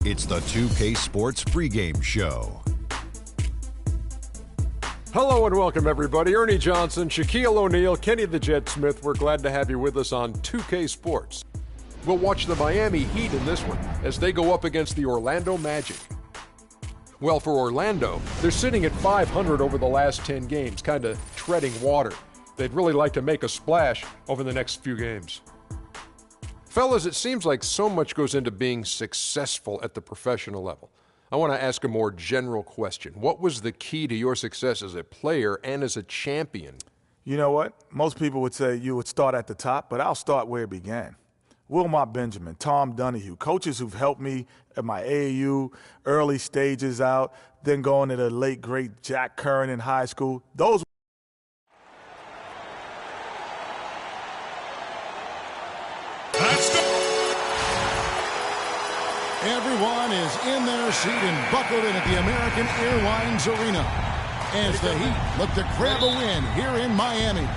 It's the 2K Sports pregame show. Hello and welcome, everybody. Ernie Johnson, Shaquille O'Neal, Kenny the Jet Smith. We're glad to have you with us on 2K Sports. We'll watch the Miami Heat in this one as they go up against the Orlando Magic. Well, for Orlando, they're sitting at 500 over the last 10 games, kind of treading water. They'd really like to make a splash over the next few games. Fellas, it seems like so much goes into being successful at the professional level. I want to ask a more general question. What was the key to your success as a player and as a champion? You know what? Most people would say you would start at the top, but I'll start where it began. Wilmot Benjamin, Tom Donahue, coaches who've helped me at my AAU, early stages out, then going to the late, great Jack Curran in high school. Those Everyone is in their seat and buckled in at the American Airlines Arena as the Heat look to grab a win here in Miami.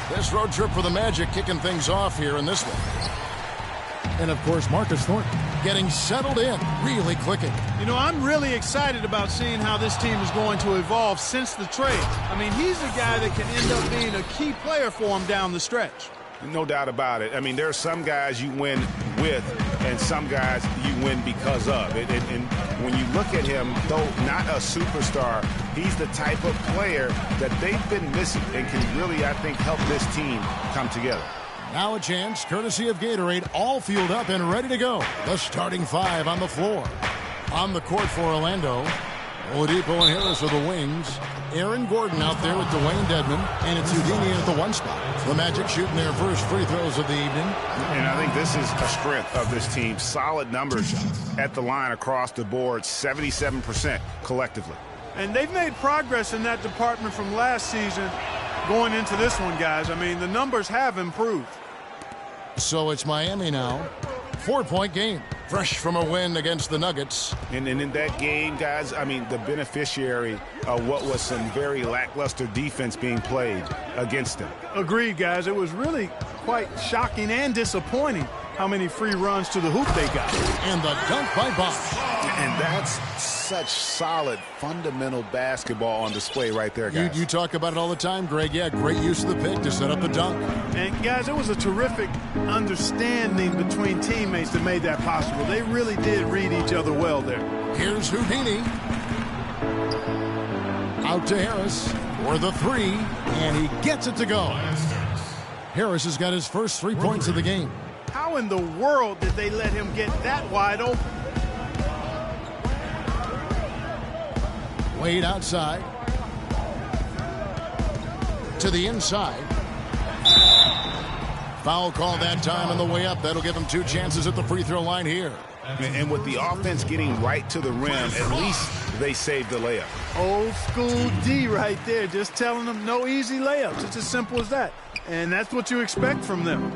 This road trip for the Magic kicking things off here in this one. And, of course, Marcus Thornton getting settled in, really clicking. You know, I'm really excited about seeing how this team is going to evolve since the trade. I mean, he's a guy that can end up being a key player for him down the stretch. No doubt about it. I mean, there are some guys you win with and some guys you win because of. And when you look at him, though not a superstar, he's the type of player that they've been missing and can really, I think, help this team come together. Now a chance, courtesy of Gatorade, all fueled up and ready to go. The starting five on the floor. On the court for Orlando, Oladipo and Harris are the wings. Aaron Gordon out there with Dwayne Dedmon, and it's Houdini at the one spot. The Magic shooting their first free throws of the evening. And I think this is a strength of this team. Solid numbers at the line across the board, 77% collectively. And they've made progress in that department from last season going into this one, guys. I mean, the numbers have improved. So it's Miami now. 4-point game. Fresh from a win against the Nuggets. And in that game, guys, I mean, the beneficiary of what was some very lackluster defense being played against them. Agreed, guys. It was really quite shocking and disappointing how many free runs to the hoop they got. And the dunk by Bosch. And that's such solid, fundamental basketball on display right there, guys. You talk about it all the time, Greg. Yeah, great use of the pick to set up the dunk. And, guys, it was a terrific understanding between teammates that made that possible. They really did read each other well there. Here's Houdini. Out to Harris for the three, and he gets it to go. Harris has got his first 3 points of the game. How in the world did they let him get that wide open? Wade outside. To the inside. Foul call that time on the way up. That'll give him 2 chances at the free throw line here. And with the offense getting right to the rim, at least they saved the layup. Old school D right there, just telling them no easy layups. It's as simple as that. And that's what you expect from them.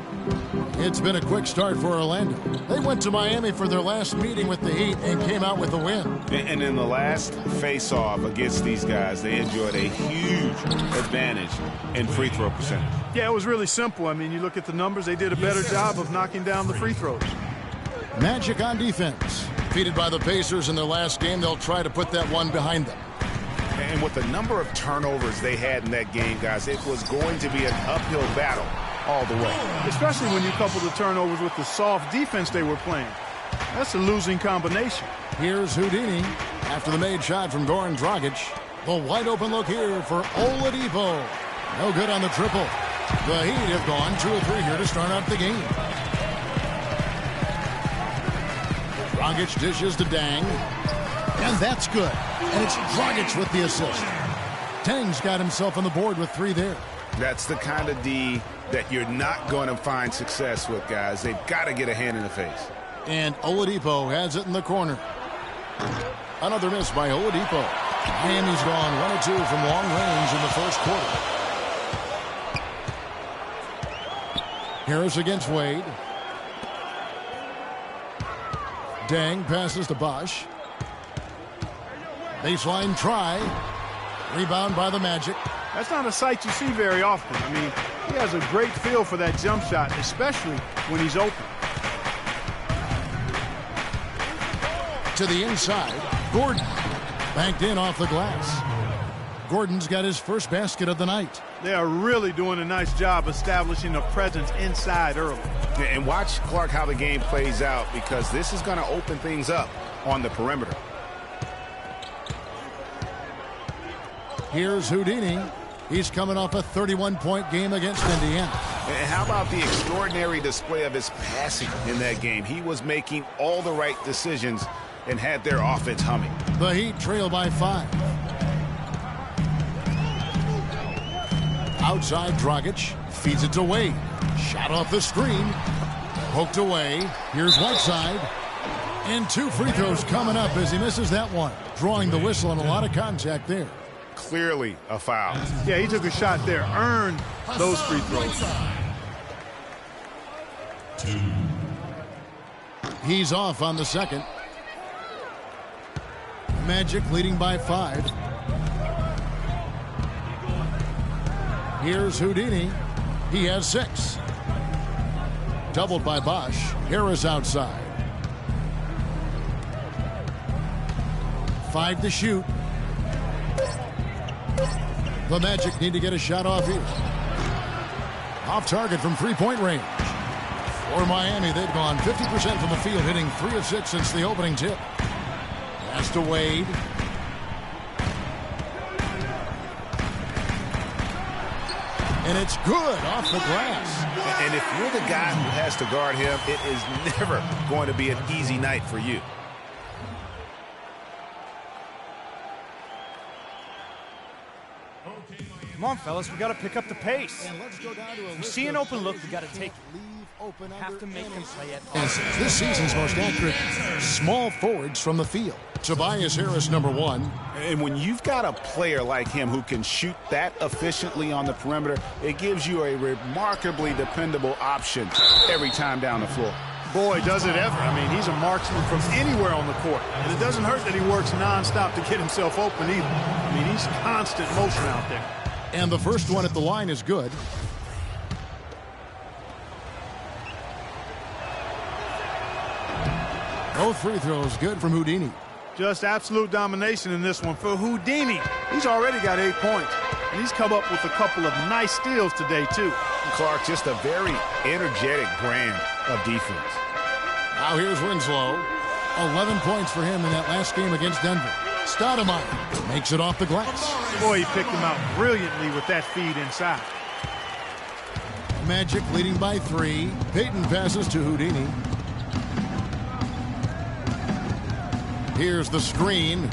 It's been a quick start for Orlando. They went to Miami for their last meeting with the Heat and came out with a win. And in the last face-off against these guys, they enjoyed a huge advantage in free throw percentage. Yeah, it was really simple. I mean, you look at the numbers, they did a better job of knocking down the free throws. Magic on defense. Defeated by the Pacers in their last game, they'll try to put that one behind them. And with the number of turnovers they had in that game, guys, it was going to be an uphill battle all the way. Especially when you couple the turnovers with the soft defense they were playing. That's a losing combination. Here's Houdini after the made shot from Goran Dragic. The wide open look here for Oladipo. No good on the triple. The Heat have gone 2 of 3 here to start out the game. Dragic dishes to Dang. And that's good. And it's Dragic with the assist. Dang's got himself on the board with 3 there. That's the kind of D that you're not going to find success with, guys. They've got to get a hand in the face. And Oladipo has it in the corner. Another miss by Oladipo. Miami's gone 1 of 2 from long range in the first quarter. Harris against Wade. Dang passes to Bosch. Baseline try. Rebound by the Magic. That's not a sight you see very often. I mean, he has a great feel for that jump shot, especially when he's open. To the inside. Gordon. Banked in off the glass. Gordon's got his first basket of the night. They are really doing a nice job establishing a presence inside early. And watch, Clark, how the game plays out, because this is going to open things up on the perimeter. Here's Houdini. He's coming off a 31-point game against Indiana. And how about the extraordinary display of his passing in that game? He was making all the right decisions and had their offense humming. The Heat trail by 5. Outside, Dragic feeds it to Wade. Shot off the screen. Poked away. Here's Whiteside. And 2 free throws coming up as he misses that one. Drawing the whistle and a lot of contact there. Clearly a foul. Yeah, he took a shot there. Earned those free throws. He's off on the second. Magic leading by 5. Here's Houdini. He has 6. Doubled by Bosch. Harris outside. 5 to shoot. The Magic need to get a shot off here. Off target from three-point range. For Miami, they've gone 50% from the field, hitting 3 of 6 since the opening tip. Pass to Wade. And it's good off the glass. And if you're the guy who has to guard him, it is never going to be an easy night for you. Come on, fellas, we got to pick up the pace. You see an open look, we got to take it. Have to make him play it. This season's most accurate small forwards from the field. Tobias Harris, number 1. And when you've got a player like him who can shoot that efficiently on the perimeter, it gives you a remarkably dependable option every time down the floor. Boy, does it ever. I mean, he's a marksman from anywhere on the court. And it doesn't hurt that he works nonstop to get himself open either. I mean, he's constant motion out there. And the first one at the line is good. Both free throws good from Houdini. Just absolute domination in this one for Houdini. He's already got 8 points. And he's come up with a couple of nice steals today, too. Clark, just a very energetic brand of defense. Now here's Winslow. 11 points for him in that last game against Denver. Stoudemire makes it off the glass. Boy, he picked him out brilliantly with that feed inside. Magic leading by 3. Payton passes to Houdini. Here's the screen.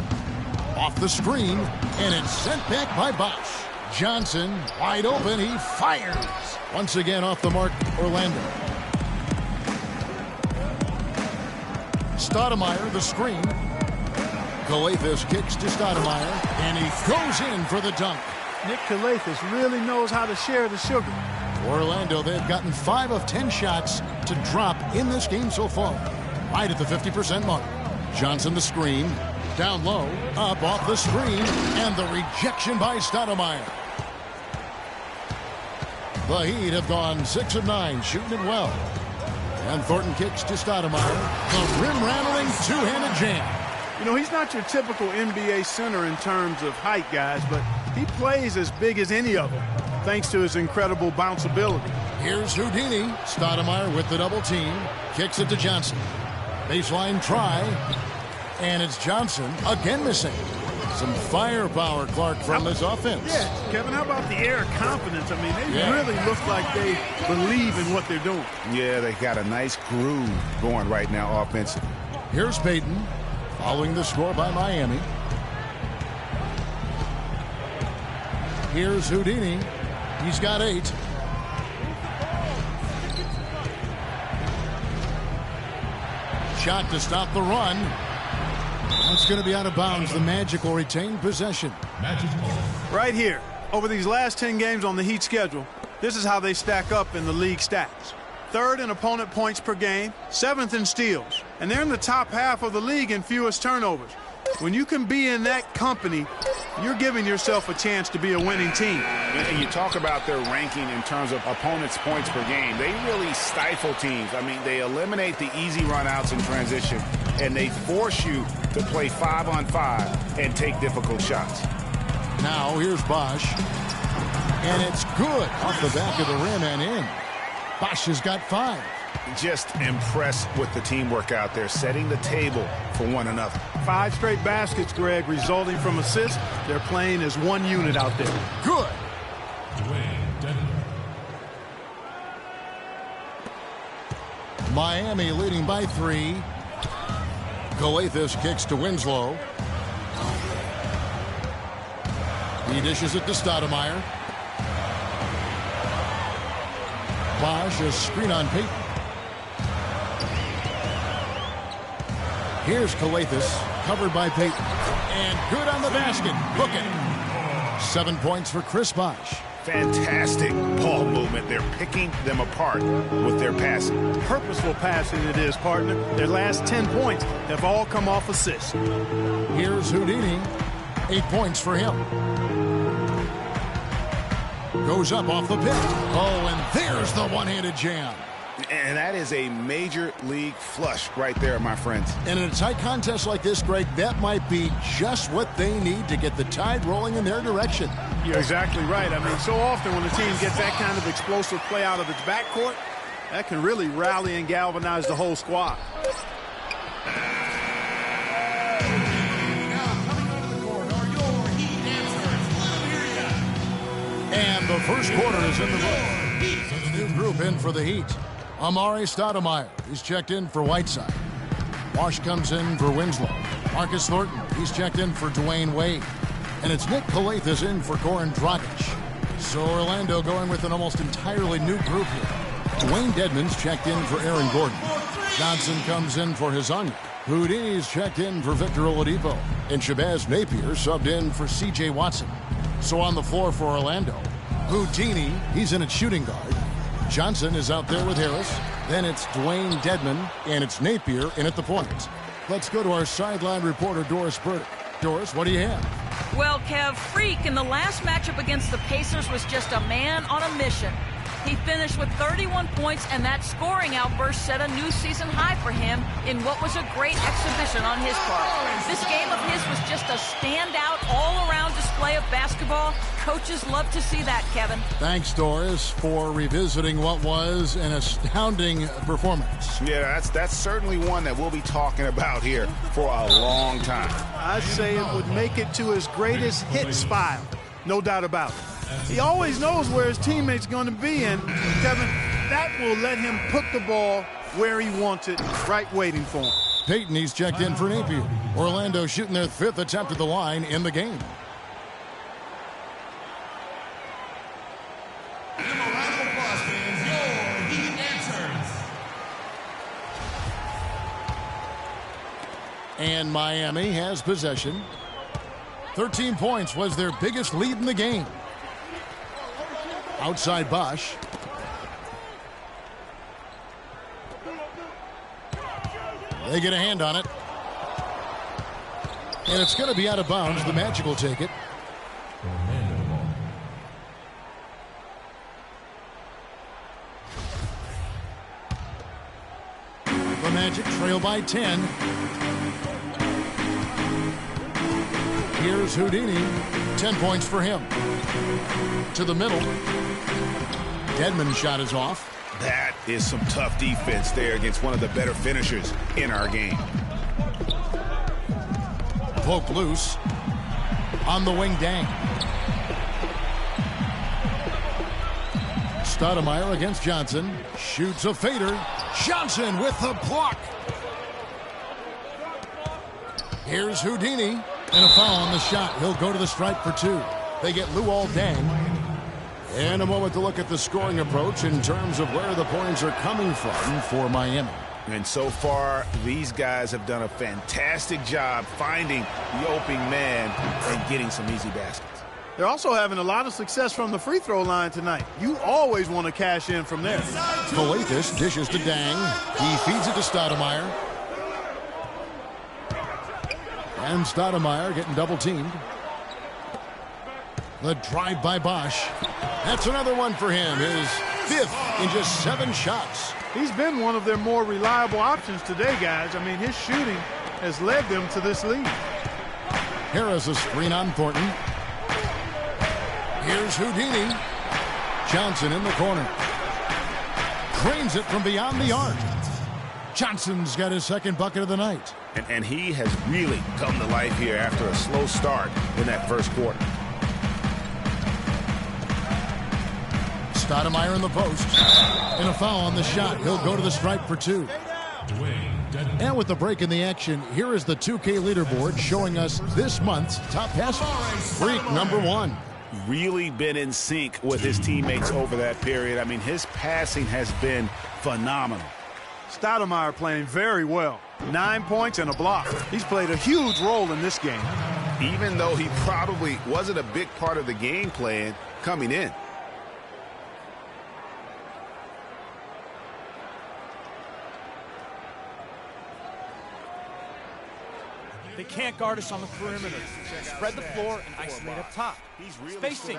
Off the screen. And it's sent back by Bosch. Johnson wide open. He fires. Once again off the mark, Orlando. Stoudemire, the screen. Calathes kicks to Stoudemire. And he goes in for the dunk. Nick Calathes really knows how to share the sugar. Orlando, they've gotten 5 of 10 shots to drop in this game so far. Right at the 50% mark. Johnson the screen. Down low. Up off the screen. And the rejection by Stoudemire. The Heat have gone 6 of 9, shooting it well. And Thornton kicks to Stoudemire. The rim-rattling two-handed jam. You know, he's not your typical NBA center in terms of height, guys, but he plays as big as any of them, thanks to his incredible bounce ability. Here's Houdini. Stoudemire with the double team. Kicks it to Johnson. Baseline try. And it's Johnson again missing. Some firepower, Clark, from this offense. Yeah, Kevin, how about the air of confidence? I mean, they really look like they believe in what they're doing. Yeah, they got a nice groove going right now offensively. Here's Payton, following the score by Miami. Here's Houdini. He's got 8. Shot to stop the run. It's going to be out of bounds. The Magic will retain possession. Right here, over these last 10 games on the Heat schedule, this is how they stack up in the league stats. 3rd in opponent points per game, 7th in steals, and they're in the top half of the league in fewest turnovers. When you can be in that company, you're giving yourself a chance to be a winning team. And you talk about their ranking in terms of opponents' points per game. They really stifle teams. I mean, they eliminate the easy runouts in transition, and they force you to play 5-on-5 and take difficult shots. Now here's Bosch. And it's good off the back of the rim and in. Bosch has got 5. Just impressed with the teamwork out there, setting the table for one another. 5 straight baskets, Greg, resulting from assists. They're playing as one unit out there. Good. Miami leading by 3. Colegial kicks to Winslow. He dishes it to Stoudemire. Bosch, a screen on Payton. Here's Colegial, covered by Payton. And good on the basket. Hook it. 7 points for Chris Bosch. Fantastic ball movement. They're picking them apart with their passing. Purposeful passing it is, partner. Their last 10 points have all come off assists. Here's Houdini. 8 points for him. Goes up off the pick. Oh, and there's the one-handed jam. And that is a major league flush right there, my friends. And in a tight contest like this, Greg, that might be just what they need to get the tide rolling in their direction. You're exactly right. I mean, so often when a team gets that kind of explosive play out of its backcourt, that can really rally and galvanize the whole squad. And the first quarter is in the books. So the new group in for the Heat. Amari Stoudemire, he's checked in for Whiteside. Wash comes in for Winslow. Marcus Thornton, he's checked in for Dwayne Wade. And it's Nick Colegial in for Goran Dragic. So Orlando going with an almost entirely new group here. Dwayne Dedmon's checked in for Aaron Gordon. Johnson comes in for Hizania. Houdini's checked in for Victor Oladipo. And Shabazz Napier subbed in for C.J. Watson. So on the floor for Orlando, Houdini, he's in at shooting guard. Johnson is out there with Harris. Then it's Dwayne Dedmon, and it's Napier in at the point. Let's go to our sideline reporter, Doris Burdick. Doris, what do you have? Well, Kev, Freak in the last matchup against the Pacers was just a man on a mission. He finished with 31 points, and that scoring outburst set a new season high for him in what was a great exhibition on his part. This game of his was just a standout, all-around display of basketball. Coaches love to see that, Kevin. Thanks, Doris, for revisiting what was an astounding performance. Yeah, that's certainly one that we'll be talking about here for a long time. I'd say it would make it to his greatest hits file. No doubt about it. He always knows where his teammates are going to be, and, Kevin, that will let him put the ball where he wants it, right waiting for him. Payton, he's checked in for Napier. Orlando shooting their 5th attempt at the line in the game. And Miami has possession. 13 points was their biggest lead in the game. Outside Bosch. They get a hand on it. And it's going to be out of bounds. The Magic will take it. The Magic trail by 10. Here's Houdini. 10 points for him. To the middle. Dedmon's shot is off. That is some tough defense there against one of the better finishers in our game. Poke loose. On the wing, Dang. Stoudemire against Johnson. Shoots a fader. Johnson with the block. Here's Houdini. And a foul on the shot. He'll go to the stripe for 2. They get Luol Deng. And a moment to look at the scoring approach in terms of where the points are coming from for Miami. And so far, these guys have done a fantastic job finding the opening man and getting some easy baskets. They're also having a lot of success from the free throw line tonight. You always want to cash in from there. Colegial dishes to Dang. He feeds it to Stoudemire. And Stoudemire getting double-teamed. The drive by Bosch. That's another one for him. His 5th in just 7 shots. He's been one of their more reliable options today, guys. I mean, his shooting has led them to this lead. Harris a screen on Thornton. Here's Houdini. Johnson in the corner. Drains it from beyond the arc. Johnson's got his 2nd bucket of the night. And he has really come to life here after a slow start in that first quarter. Stoudemire in the post. And a foul on the shot. He'll go to the stripe for 2. And with the break in the action, here is the 2K leaderboard showing us this month's top passer. Freak number 1. Really been in sync with his teammates over that period. I mean, his passing has been phenomenal. Stoudemire playing very well. 9 points and a block. He's played a huge role in this game. Even though he probably wasn't a big part of the game plan coming in. They can't guard us on the perimeter. Spread the floor and isolate up top. Spacing.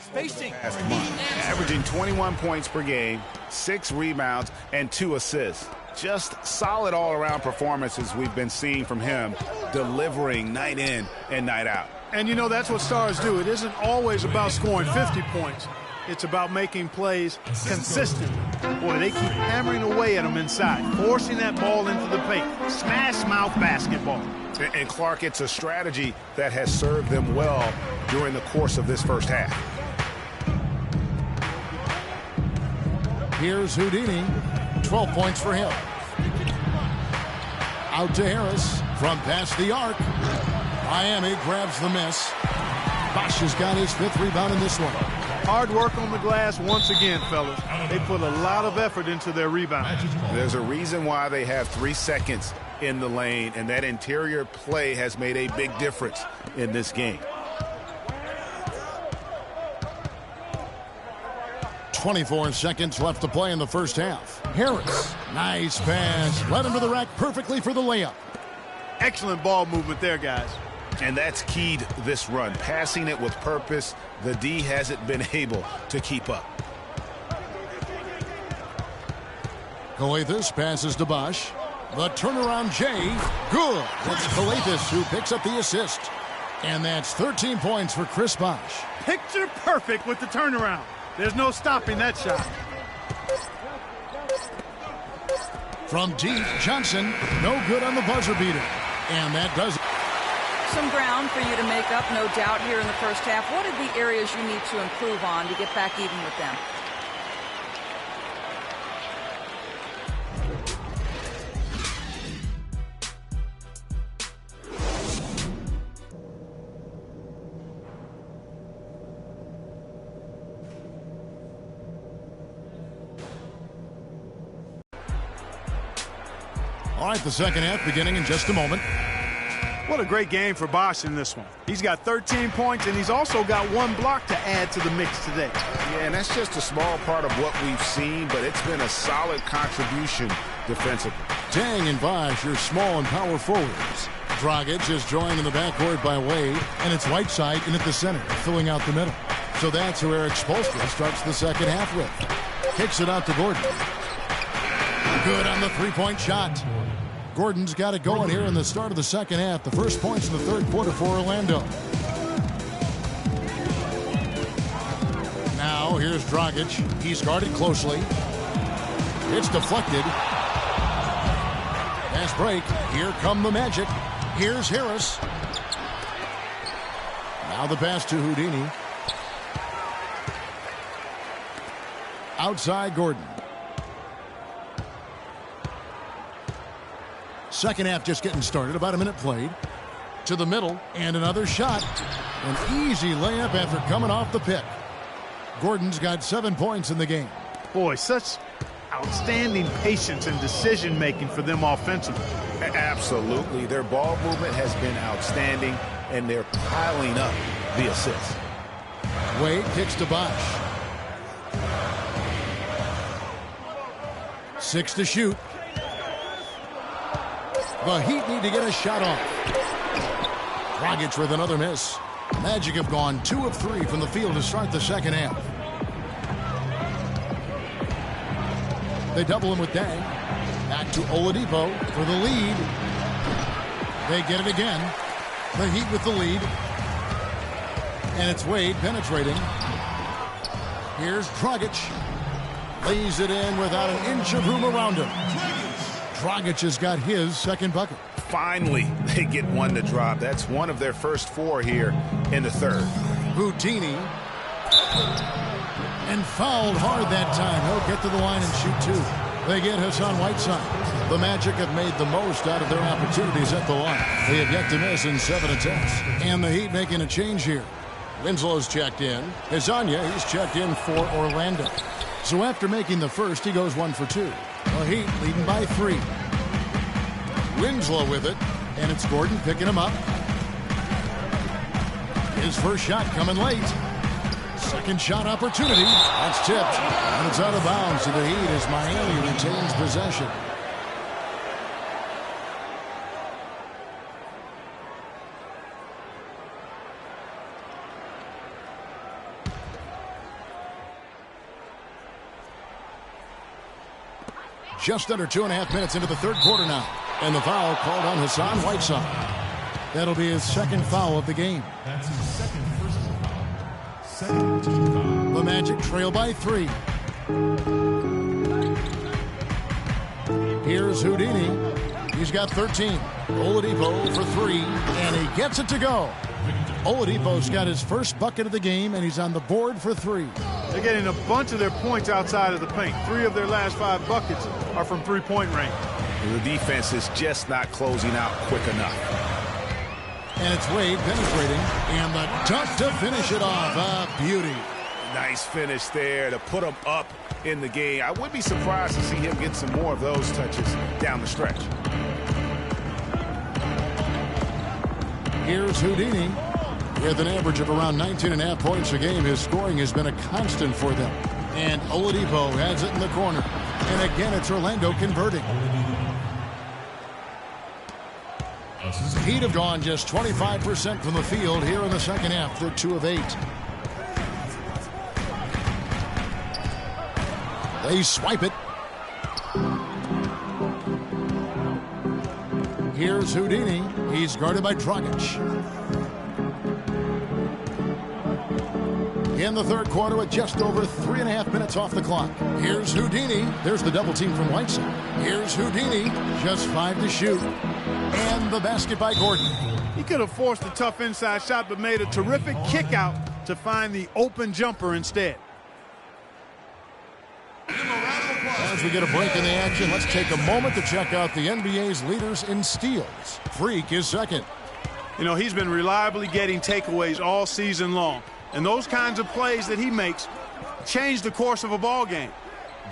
Spacing. Averaging 21 points per game, 6 rebounds, and 2 assists. Just solid all-around performances we've been seeing from him, delivering night in and night out. And, you know, that's what stars do. It isn't always about scoring 50 points. It's about making plays consistent. Boy, they keep hammering away at them inside, forcing that ball into the paint. Smash mouth basketball. And Clark, it's a strategy that has served them well during the course of this first half. Here's Houdini. 12 points for him. Out to Harris from past the arc. Miami grabs the miss. Bosch has got his 5th rebound in this one. Hard work on the glass once again, fellas. They put a lot of effort into their rebound. There's a reason why they have 3 seconds in the lane, and that interior play has made a big difference in this game. 24 seconds left to play in the first half. Harris, nice pass. Led him to the rack perfectly for the layup. Excellent ball movement there, guys. And that's keyed this run. Passing it with purpose. The D hasn't been able to keep up. Calathes passes to Bosch. The turnaround Jay. Good. It's Calathes who picks up the assist. And that's 13 points for Chris Bosch. Picture perfect with the turnaround. There's no stopping that shot. From deep, Johnson. No good on the buzzer beater. And that does it. Some ground for you to make up, no doubt, here in the first half. What are the areas you need to improve on to get back even with them? All right, the second half beginning in just a moment. What a great game for Bosch in this one. He's got 13 points, and he's also got 1 block to add to the mix today. Yeah, and that's just a small part of what we've seen, but it's been a solid contribution defensively. Tang and Bosch, your small and power forwards. Dragic is joined in the backcourt by Wade, and it's Whiteside in at the center, filling out the middle. So that's who Eric Spoelstra starts the second half with. Kicks it out to Gordon. Good on the 3-point shot. Gordon's got it going here in the start of the second half. The first points in the third quarter for Orlando. Now here's Dragic. He's guarded closely. It's deflected. Fast break. Here come the Magic. Here's Harris. Now the pass to Houdini. Outside Gordon. Second half just getting started. About a minute played. To the middle. And another shot. An easy layup after coming off the pick. Gordon's got 7 points in the game. Boy, such outstanding patience and decision-making for them offensively. Absolutely. Their ball movement has been outstanding, and they're piling up the assists. Wade kicks to Bosch. 6 to shoot. The Heat need to get a shot off. Dragic with another miss. Magic have gone 2 of 3 from the field to start the second half. They double him with Dang. Back to Oladipo for the lead. They get it again. The Heat with the lead. And it's Wade penetrating. Here's Dragic. Lays it in without an inch of room around him. Dragic has got his second bucket. Finally, they get one to drop. That's one of their first 4 here in the third. Houdini. And fouled hard that time. He'll get to the line and shoot 2. They get Hassan Whiteside. The Magic have made the most out of their opportunities at the line. They have yet to miss in 7 attempts. And the Heat making a change here. Winslow's checked in. Hezonja, he's checked in for Orlando. So after making the first, he goes 1 for 2. The Heat leading by 3. Winslow with it, and it's Gordon picking him up. His first shot coming late. Second shot opportunity. That's tipped, and it's out of bounds to the Heat as Miami retains possession. Just under 2.5 minutes into the third quarter now. And the foul called on Hassan Whiteside. That'll be his second foul of the game. That's his second personal foul. The Magic trail by 3. Here's Houdini. He's got 13. Oladipo for 3, and he gets it to go. Oladipo's got his first bucket of the game, and he's on the board for 3. They're getting a bunch of their points outside of the paint. 3 of their last 5 buckets are from three-point range. The defense is just not closing out quick enough. And it's Wade penetrating, and the dunk to finish it off. A beauty. Nice finish there to put him up in the game. I would be surprised to see him get some more of those touches down the stretch. Here's Houdini. With an average of around 19.5 points a game, his scoring has been a constant for them. And Oladipo has it in the corner. And again, it's Orlando converting. Heat have gone just 25% from the field here in the second half. They're 2 of 8. They swipe it. Here's Houdini. He's guarded by Dragic. In the third quarter with just over 3.5 minutes off the clock. Here's Houdini. There's the double team from Whiteside. Here's Houdini. Just 5 to shoot. And the basket by Gordon. He could have forced a tough inside shot, but made a terrific kick out to find the open jumper instead. As we get a break in the action, let's take a moment to check out the NBA's leaders in steals. Freak is second. You know, he's been reliably getting takeaways all season long. And those kinds of plays that he makes change the course of a ball game.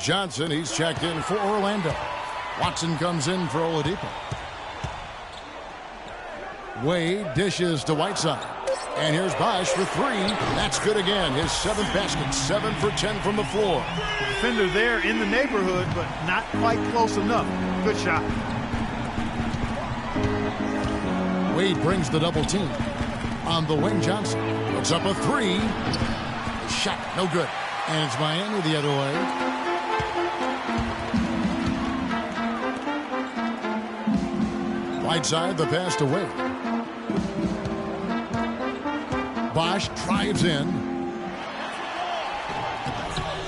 Johnson, he's checked in for Orlando. Watson comes in for Oladipo. Wade dishes to Whiteside. And here's Bosch for 3. That's good again. His 7th basket. 7 for 10 from the floor. Defender there in the neighborhood, but not quite close enough. Good shot. Wade brings the double team. On the wing, Johnson puts up a 3. Shot, no good. And it's Miami the other way. Whiteside, the pass to Wade. Bosch drives in.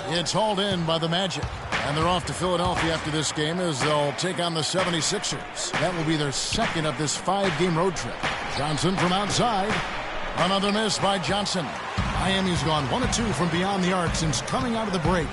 It's hauled in by the Magic. And they're off to Philadelphia after this game as they'll take on the 76ers. That will be their second of this 5-game road trip. Johnson from outside. Another miss by Johnson. Miami's gone 1 of 2 from beyond the arc since coming out of the break.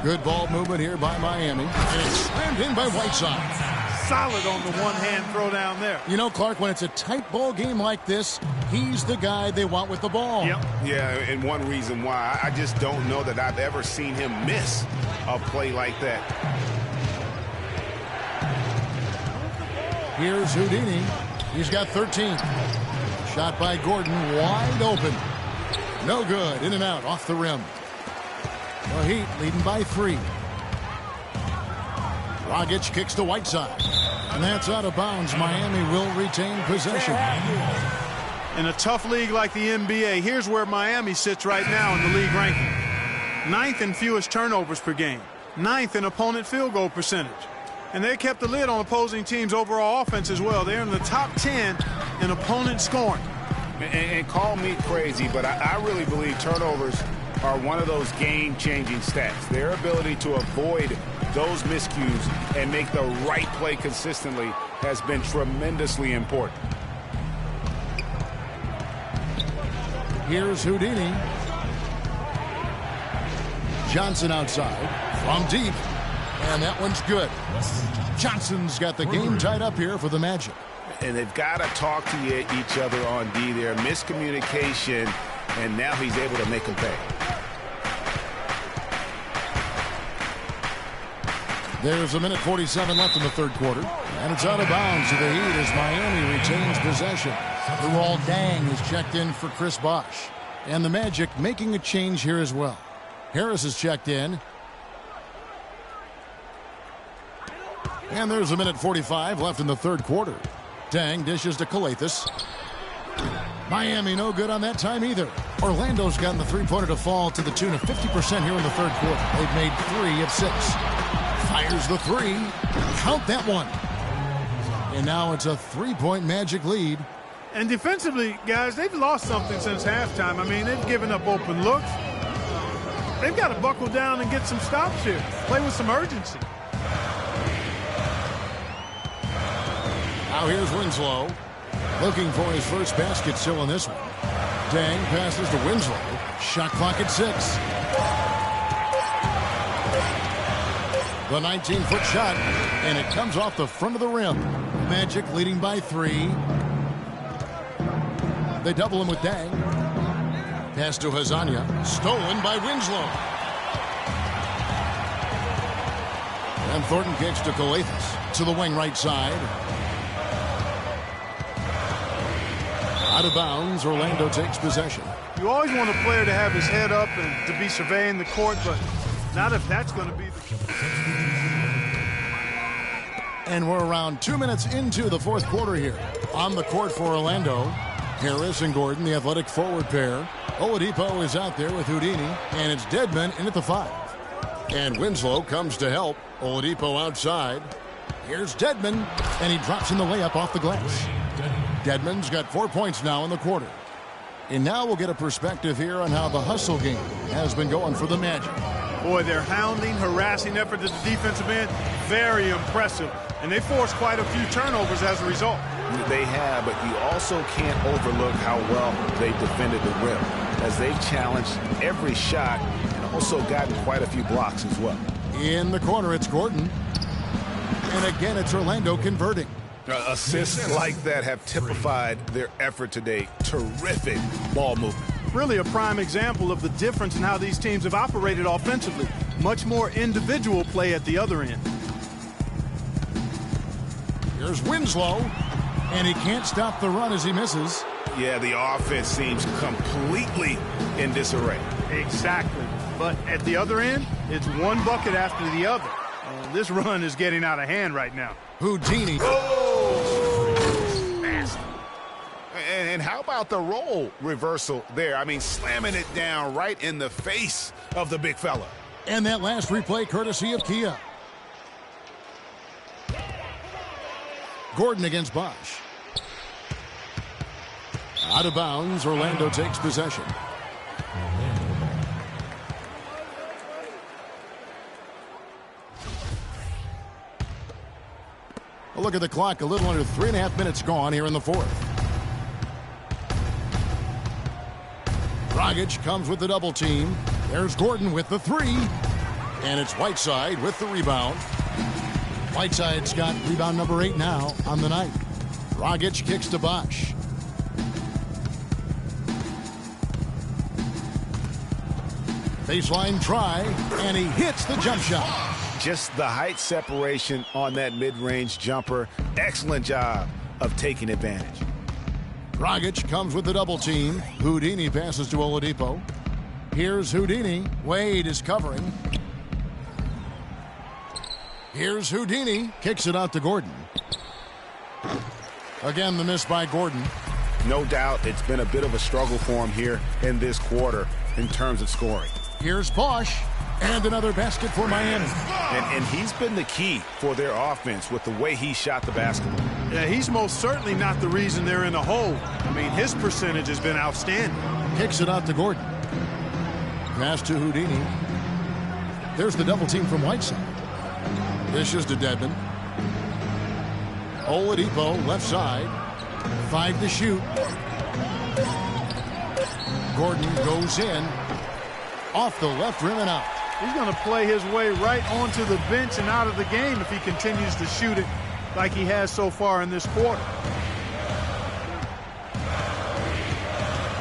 Good ball movement here by Miami. And it's slammed in by Whiteside. Solid on the one-hand throw down there. You know, Clark, when it's a tight ball game like this, he's the guy they want with the ball. Yep. Yeah, and one reason why, I just don't know that I've ever seen him miss a play like that. Here's Houdini. He's got 13. Shot by Gordon, wide open. No good, in and out, off the rim. The Heat leading by 3. Dragic kicks to Whiteside. And that's out of bounds. Miami will retain possession. In a tough league like the NBA, here's where Miami sits right now in the league ranking. 9th in fewest turnovers per game. 9th in opponent field goal percentage. And they kept the lid on opposing teams' overall offense as well. They're in the top 10 in opponent scoring. And call me crazy, but I really believe turnovers are one of those game-changing stats. Their ability to avoid those miscues and make the right play consistently has been tremendously important. Here's Houdini. Johnson outside from deep. And that one's good. Johnson's got the game tied up here for the Magic. And they've got to talk to each other on D there. Miscommunication, and now he's able to make them pay. There's 1:47 left in the third quarter. And it's out of bounds to the Heat as Miami retains possession. Luol Deng is checked in for Chris Bosh. And the Magic making a change here as well. Harris is checked in. And there's 1:45 left in the third quarter. Deng dishes to Calathes. Miami no good on that time either. Orlando's gotten the three-pointer to fall to the tune of 50% here in the third quarter. They've made 3 of 6. Fires the 3. Count that one. And now it's a 3-point Magic lead. And defensively, guys, they've lost something since halftime. I mean, they've given up open looks. They've got to buckle down and get some stops here. Play with some urgency. Now here's Winslow. Looking for his first basket still in this one. Deng passes to Winslow. Shot clock at 6. The 19-foot shot, and it comes off the front of the rim. Magic leading by 3. They double him with Deng. Pass to Hazania. Stolen by Winslow. And Thornton kicks to Calathes. To the wing right side. Out of bounds, Orlando takes possession. You always want a player to have his head up and to be surveying the court, but not if that's going to be the... And we're around 2 minutes into the fourth quarter here. On the court for Orlando, Harris and Gordon, the athletic forward pair. Oladipo is out there with Houdini, and it's Dedmon in at the 5. And Winslow comes to help. Oladipo outside. Here's Dedmon, and he drops in the layup off the glass. Dedmon's got 4 points now in the quarter. And now we'll get a perspective here on how the hustle game has been going for the Magic. Boy, their hounding, harassing effort at the defensive end, very impressive. And they forced quite a few turnovers as a result. They have, but you also can't overlook how well they defended the rim, as they've challenged every shot and also gotten quite a few blocks as well. In the corner, it's Gordon. And again, it's Orlando converting. Assists like that have typified their effort today. Terrific ball movement. Really a prime example of the difference in how these teams have operated offensively. Much more individual play at the other end. Here's Winslow, and he can't stop the run as he misses. Yeah, the offense seems completely in disarray. Exactly. But at the other end, it's one bucket after the other. This run is getting out of hand right now. Houdini. Oh! Nasty. And how about the role reversal there? I mean, slamming it down right in the face of the big fella. And that last replay courtesy of Kia. Gordon against Bosh. Out of bounds, Orlando takes possession. A look at the clock, a little under 3.5 minutes gone here in the fourth. Dragic comes with the double team. There's Gordon with the 3. And it's Whiteside with the rebound. Whiteside's got rebound number 8 now on the night. Dragic kicks to Bosh. Baseline try, and he hits the jump shot. Just the height separation on that mid-range jumper. Excellent job of taking advantage. Dragic comes with the double team. Houdini passes to Oladipo. Here's Houdini. Wade is covering. Here's Houdini. Kicks it out to Gordon. Again, the miss by Gordon. No doubt it's been a bit of a struggle for him here in this quarter in terms of scoring. Here's Bosch, and another basket for Miami. And he's been the key for their offense with the way he shot the basketball. Yeah, he's most certainly not the reason they're in the hole. I mean, his percentage has been outstanding. Kicks it out to Gordon. Pass to Houdini. There's the double team from Whiteside. Dishes to Dedmon. Oladipo, left side. 5 to shoot. Gordon goes in. Off the left rim and out. He's going to play his way right onto the bench and out of the game if he continues to shoot it like he has so far in this quarter.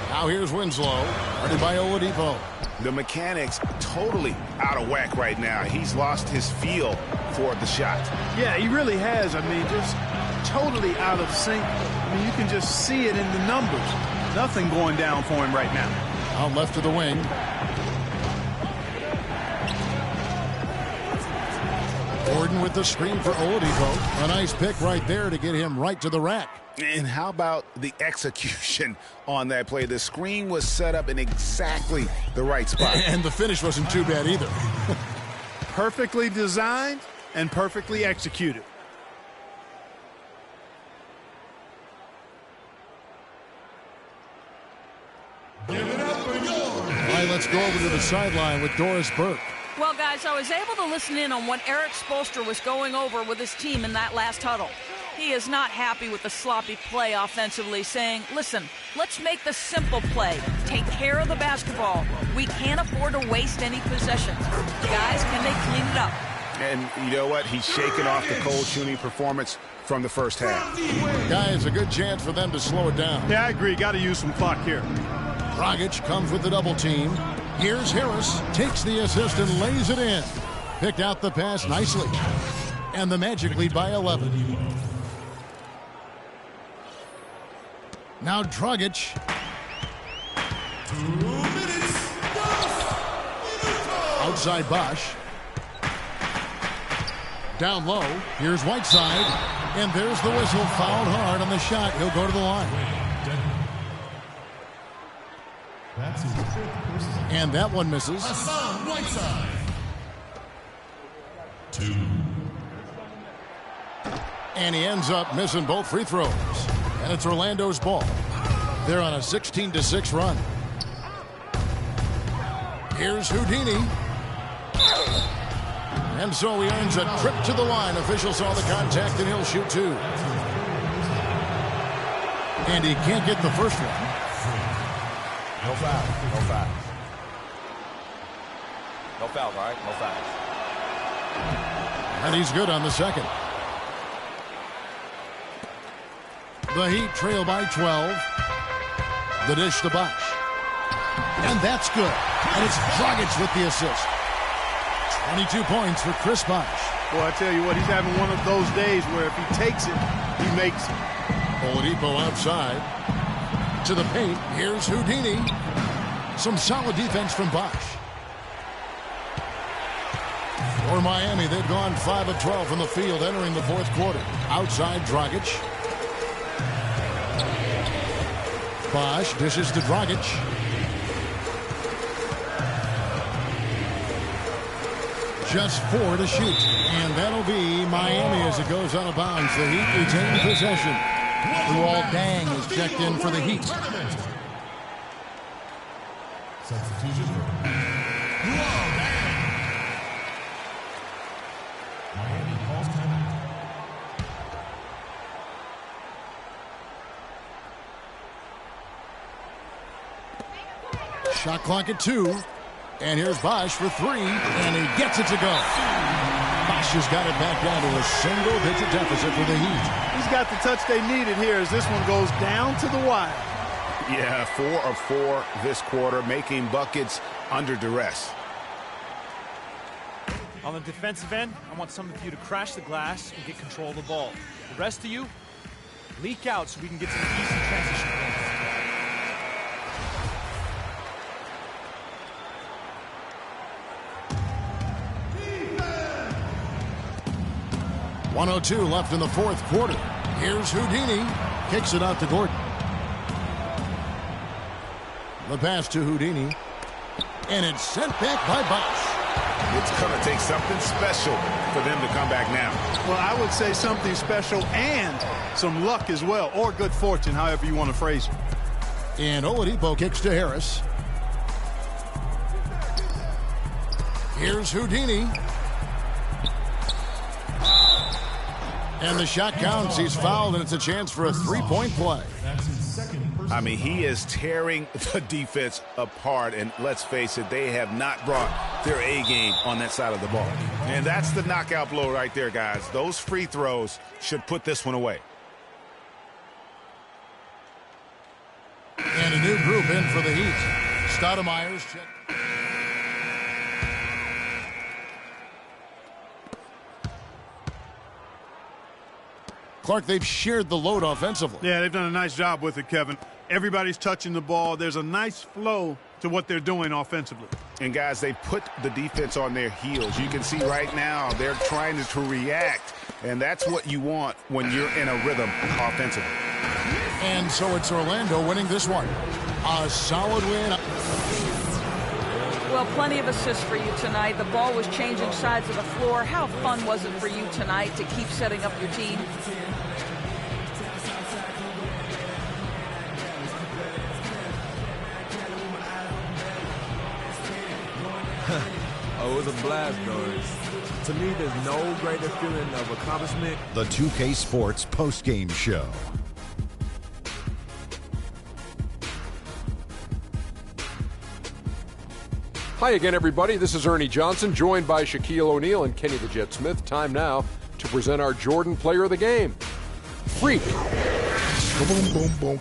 Now here's Winslow. Guarded by Oladipo. The mechanics totally out of whack right now. He's lost his feel for the shot. Yeah, he really has. I mean, just totally out of sync. I mean, you can just see it in the numbers. Nothing going down for him right now. Out left to the wing. Gordon with the screen for Oladipo. A nice pick right there to get him right to the rack. And how about the execution on that play? The screen was set up in exactly the right spot. And the finish wasn't too bad either. Perfectly designed and perfectly executed. Give it up for yours. All right, let's go over to the sideline with Doris Burke. Well, guys, I was able to listen in on what Eric Spoelstra was going over with his team in that last huddle. He is not happy with the sloppy play offensively, saying, listen, let's make the simple play. Take care of the basketball. We can't afford to waste any possessions. Guys, can they clean it up? And you know what? He's shaking off the cold shooting performance from the first half. Guys, a good chance for them to slow it down. Yeah, I agree. Got to use some clock here. Dragic comes with the double team. Here's Harris, takes the assist and lays it in. Picked out the pass nicely. And the Magic lead by 11. Now Dragic. 2 minutes. Outside Bosch. Down low. Here's Whiteside. And there's the whistle. Fouled hard on the shot. He'll go to the line. That's his 5th personal. And that one misses. Hassan Whiteside. 2. And he ends up missing both free throws. And it's Orlando's ball. They're on a 16-6 run. Here's Houdini. And so he earns a trip to the line. Official saw the contact and he'll shoot 2. And he can't get the first one. No foul. No foul. No foul, all right? No fouls. And he's good on the second. The Heat trail by 12. The dish to Bosch. And that's good. And it's Dragic with the assist. 22 points for Chris Bosch. Well, I tell you what, he's having one of those days where if he takes it, he makes it. Oladipo outside. To the paint. Here's Houdini. Some solid defense from Bosch. For Miami, they've gone 5 of 12 from the field entering the fourth quarter. Outside Dragic. Bosch dishes to Dragic. Just 4 to shoot. And that'll be Miami as it goes out of bounds. The Heat retain possession. Luol Deng is checked in for the Heat. Substitution for Luol Deng. Miami calls timeout. Shot clock at 2. And here's Bosch for 3. And he gets it to go. Bosch has got it back down to a single-digit deficit for the Heat. He's got the touch they needed here as this one goes down to the wire. Yeah, 4 of 4 this quarter, making buckets under duress. On the defensive end, I want some of you to crash the glass and get control of the ball. The rest of you, leak out so we can get to the easy transition points. 1:02 left in the fourth quarter. Here's Houdini. Kicks it out to Gordon. The pass to Houdini. And it's sent back by Bosch. It's going to take something special for them to come back now. Well, I would say something special and some luck as well, or good fortune, however you want to phrase it. And Oladipo kicks to Harris. Here's Houdini. And the shot counts. He's fouled, and it's a chance for a three-point play. I mean, he is tearing the defense apart, and let's face it, they have not brought their A game on that side of the ball. And that's the knockout blow right there, guys. Those free throws should put this one away. And a new group in for the Heat. Stoudemire's check. Clark, they've shared the load offensively. Yeah, they've done a nice job with it, Kevin. Everybody's touching the ball. There's a nice flow to what they're doing offensively. And, guys, they put the defense on their heels. You can see right now they're trying to react, and that's what you want when you're in a rhythm offensively. And so it's Orlando winning this one. A solid win. Well, plenty of assists for you tonight. The ball was changing sides of the floor. How fun was it for you tonight to keep setting up your team? Oh, it was a blast, Doris. To me, there's no greater feeling of accomplishment. The 2K Sports postgame show. Hi again, everybody. This is Ernie Johnson, joined by Shaquille O'Neal and Kenny the Jet Smith. Time now to present our Jordan Player of the Game, Freak. Boom, boom, boom.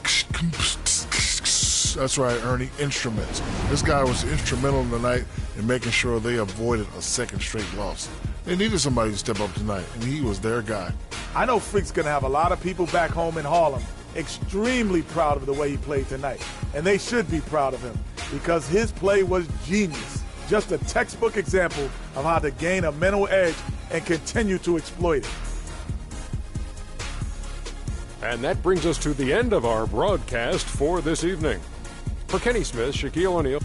That's right, Ernie. Instruments. This guy was instrumental tonight in making sure they avoided a second straight loss. They needed somebody to step up tonight, and he was their guy. I know Freak's going to have a lot of people back home in Harlem extremely proud of the way he played tonight. And they should be proud of him because his play was genius. Just a textbook example of how to gain a mental edge and continue to exploit it. And that brings us to the end of our broadcast for this evening. For Kenny Smith, Shaquille O'Neal.